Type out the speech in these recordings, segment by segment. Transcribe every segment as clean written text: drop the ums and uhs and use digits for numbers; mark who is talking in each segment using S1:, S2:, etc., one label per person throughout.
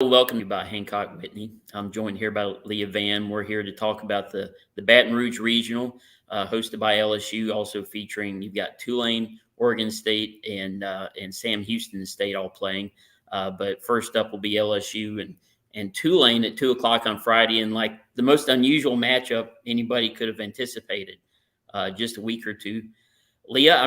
S1: Welcome you by Hancock Whitney. I'm joined here by Leah Vann. We're here to talk about the Baton Rouge Regional, hosted by LSU, also featuring you've got Tulane, Oregon State, and Sam Houston State all playing. But first up will be LSU and Tulane at 2 o'clock on Friday, and like the most unusual matchup anybody could have anticipated just a week or two. Leah,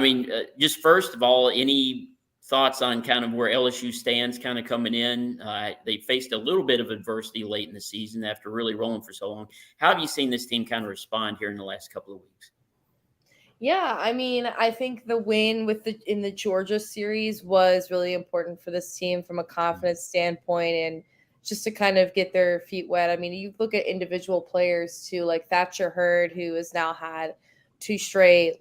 S1: just first of all, any thoughts on kind of where LSU stands kind of coming in? They faced a little bit of adversity late in the season after really rolling for so long. How have you seen this team kind of respond here in the last couple of weeks?
S2: Yeah, I think the win in the Georgia series was really important for this team from a confidence standpoint and just to kind of get their feet wet. I mean, you look at individual players too, like Thatcher Hurd, who has now had two straight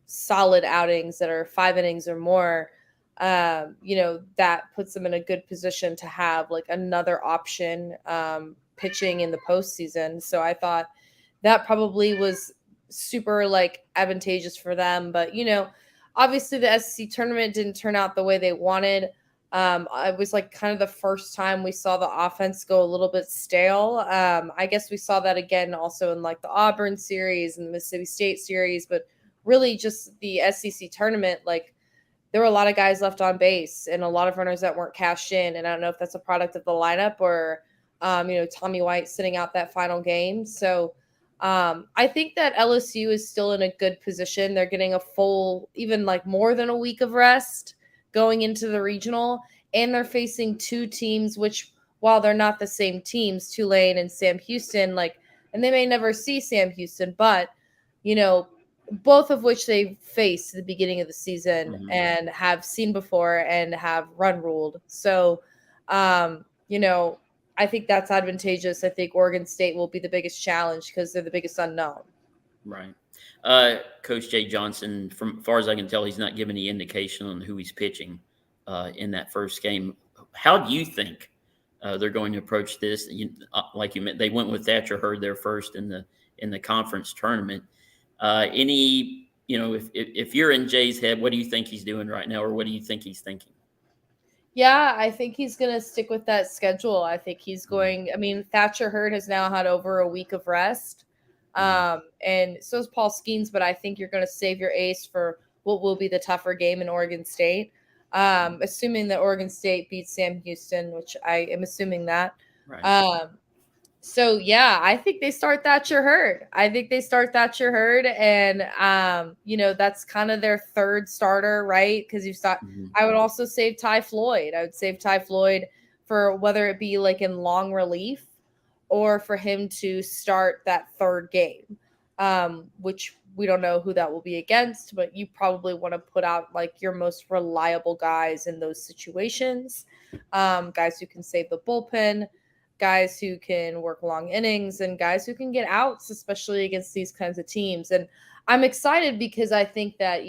S2: solid outings that are 5 innings or more. That puts them in a good position to have like another option pitching in the postseason. So I thought that probably was super advantageous for them. But obviously the SEC tournament didn't turn out the way they wanted. It was like kind of the first time we saw the offense go a little bit stale. I guess we saw that again also in like the Auburn series and the Mississippi State series, but really just the SEC tournament, there were a lot of guys left on base and a lot of runners that weren't cashed in. And I don't know if that's a product of the lineup or, Tommy White sitting out that final game. So I think that LSU is still in a good position. They're getting a full, even more than a week of rest going into the regional. And they're facing two teams, which while they're not the same teams, Tulane and Sam Houston, and they may never see Sam Houston, but, both of which they faced at the beginning of the season and have seen before and have run ruled. So, I think that's advantageous. I think Oregon State will be the biggest challenge because they're the biggest unknown.
S1: Right. Coach Jay Johnson, from far as I can tell, he's not giving any indication on who he's pitching in that first game. How do you think they're going to approach this? Like you meant, they went with Thatcher Hurd there first in the conference tournament. If you're in Jay's head, what do you think he's doing right now, or what do you think he's thinking?
S2: Yeah, I think he's going to stick with that schedule. I think he's going. I mean, Thatcher Hurd has now had over a week of rest, and so is Paul Skeens. But I think you're going to save your ace for what will be the tougher game in Oregon State, assuming that Oregon State beats Sam Houston, which I am assuming that.
S1: Right.
S2: So yeah, I think they start Thatcher Hurd. And that's kind of their third starter, right? Because I would also save Ty Floyd. I would save Ty Floyd for whether it be like in long relief or for him to start that third game, which we don't know who that will be against, but you probably want to put out like your most reliable guys in those situations, guys who can save the bullpen, guys who can work long innings, and guys who can get outs, especially against these kinds of teams. And I'm excited because I think that,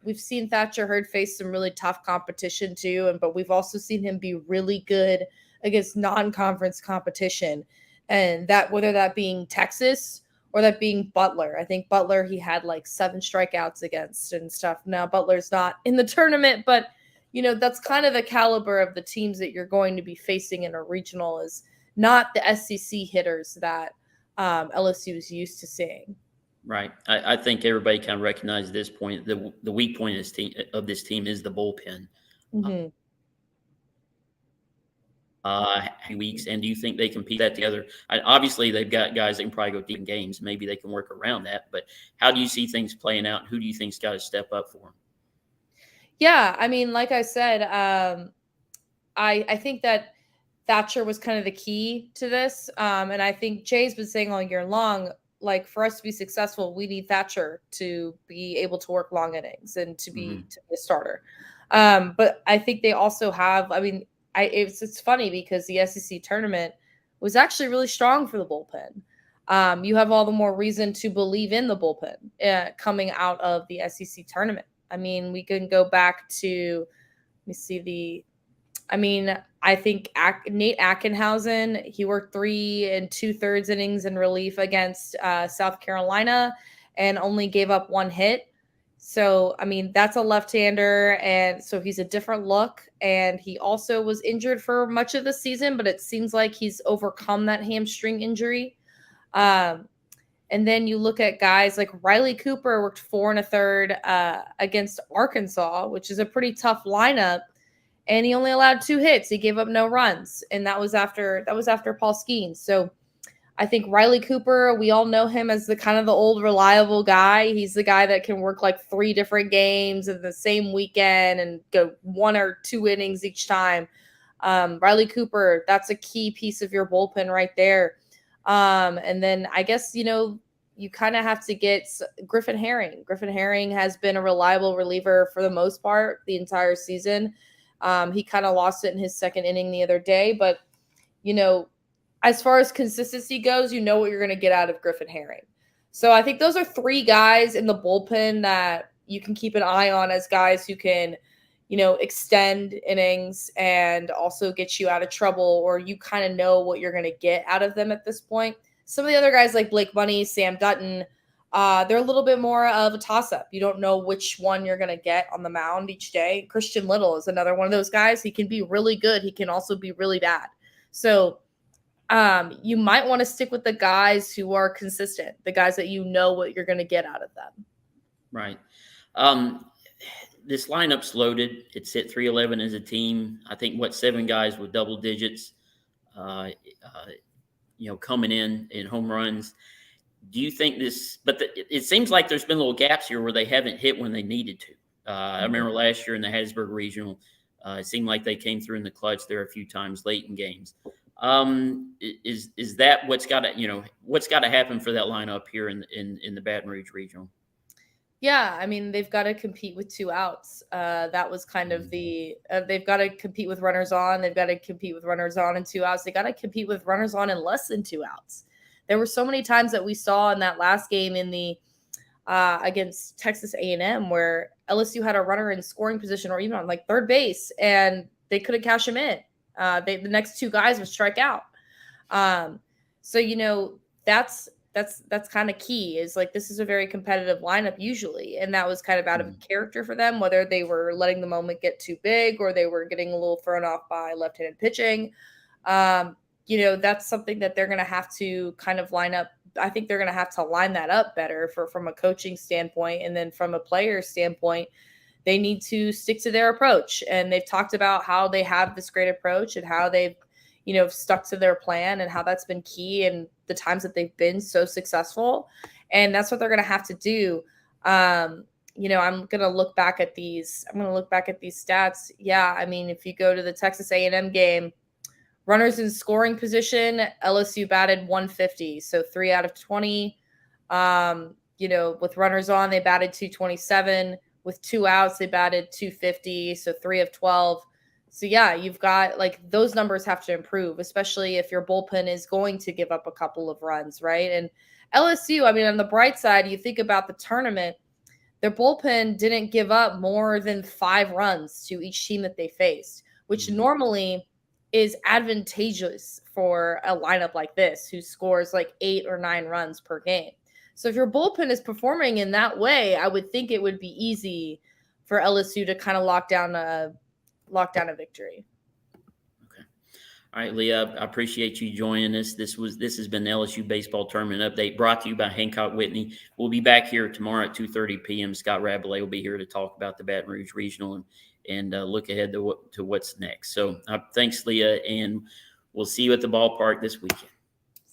S2: we've seen Thatcher Hurd face some really tough competition too, but we've also seen him be really good against non-conference competition. And that, whether that being Texas or that being Butler. I think Butler, he had like 7 strikeouts against and stuff. Now Butler's not in the tournament, but that's kind of the caliber of the teams that you're going to be facing in a regional, is not the SEC hitters that LSU is used to seeing.
S1: Right. I think everybody kind of recognizes this point. The weak point of this team is the bullpen. Weeks, and do you think they can piece that together? Obviously, they've got guys that can probably go deep in games. Maybe they can work around that. But how do you see things playing out? Who do you think's got to step up for them?
S2: Yeah, I mean, like I said, I think that Thatcher was kind of the key to this. And I think Jay's been saying all year long, like, for us to be successful, we need Thatcher to be able to work long innings and to be a starter. But I think they also have, it's funny because the SEC tournament was actually really strong for the bullpen. You have all the more reason to believe in the bullpen coming out of the SEC tournament. I mean, we can go back to, I think Nate Ackenhausen, he worked 3 2/3 innings in relief against South Carolina and only gave up 1 hit. So, I mean, that's a left-hander, and so he's a different look. And he also was injured for much of the season, but it seems like he's overcome that hamstring injury. Um, and then you look at guys like Riley Cooper worked 4 1/3 against Arkansas, which is a pretty tough lineup, and he only allowed 2 hits. He gave up no runs, and that was after Paul Skeens. So I think Riley Cooper, we all know him as the kind of the old reliable guy. He's the guy that can work like 3 different games in the same weekend and go 1 or 2 innings each time. Riley Cooper, that's a key piece of your bullpen right there. And then I guess, you kind of have to get Griffin Herring. Griffin Herring has been a reliable reliever for the most part the entire season. He kind of lost it in his second inning the other day, but, as far as consistency goes, you know what you're going to get out of Griffin Herring. So I think those are 3 guys in the bullpen that you can keep an eye on as guys who can, extend innings and also get you out of trouble, or you kind of know what you're going to get out of them at this point. Some of the other guys like Blake Money, Sam Dutton, they're a little bit more of a toss-up. You don't know which one you're going to get on the mound each day. Christian Little is another one of those guys. He can be really good. He can also be really bad. So you might want to stick with the guys who are consistent, the guys that you know what you're going to get out of them.
S1: Right. This lineup's loaded. It's hit 311 as a team. I think 7 guys with double digits, coming in home runs. Do you think this? But it seems like there's been little gaps here where they haven't hit when they needed to. I remember last year in the Hattiesburg Regional, it seemed like they came through in the clutch there a few times late in games. Is that what's got to happen for that lineup here in the Baton Rouge Regional?
S2: Yeah, I mean, they've got to compete with 2 outs. That was kind of they've got to compete with runners on. They've got to compete with runners on and 2 outs. They got to compete with runners on and less than 2 outs. There were so many times that we saw in that last game in the against Texas A&M where LSU had a runner in scoring position or even on like third base, and they couldn't cash him in. The next 2 guys would strike out. So that's kind of key, is like, this is a very competitive lineup usually. And that was kind of out of character for them, whether they were letting the moment get too big or they were getting a little thrown off by left-handed pitching. That's something that they're going to have to kind of line up. I think they're going to have to line that up better from a coaching standpoint. And then from a player standpoint, they need to stick to their approach. And they've talked about how they have this great approach and how they've, stuck to their plan and how that's been key in the times that they've been so successful. And that's what they're going to have to do. I'm going to look back at these. I'm going to look back at these stats. Yeah. I mean, if you go to the Texas A&M game, runners in scoring position, LSU batted 150. So 3 out of 20, with runners on, they batted 227. With 2 outs, they batted 250. So 3 of 12. So yeah, you've got like those numbers have to improve, especially if your bullpen is going to give up a couple of runs, right? And LSU, I mean, on the bright side, you think about the tournament, their bullpen didn't give up more than 5 runs to each team that they faced, which normally is advantageous for a lineup like this, who scores like 8 or 9 runs per game. So if your bullpen is performing in that way, I would think it would be easy for LSU to kind of lock down a victory.
S1: Okay. All right, Leah, I appreciate you joining us. This has been the LSU baseball tournament update brought to you by Hancock Whitney. We'll be back here tomorrow at 2:30 p.m. Scott Rabelais will be here to talk about the Baton Rouge Regional and look ahead to what's next. So thanks, Leah, and we'll see you at the ballpark this weekend.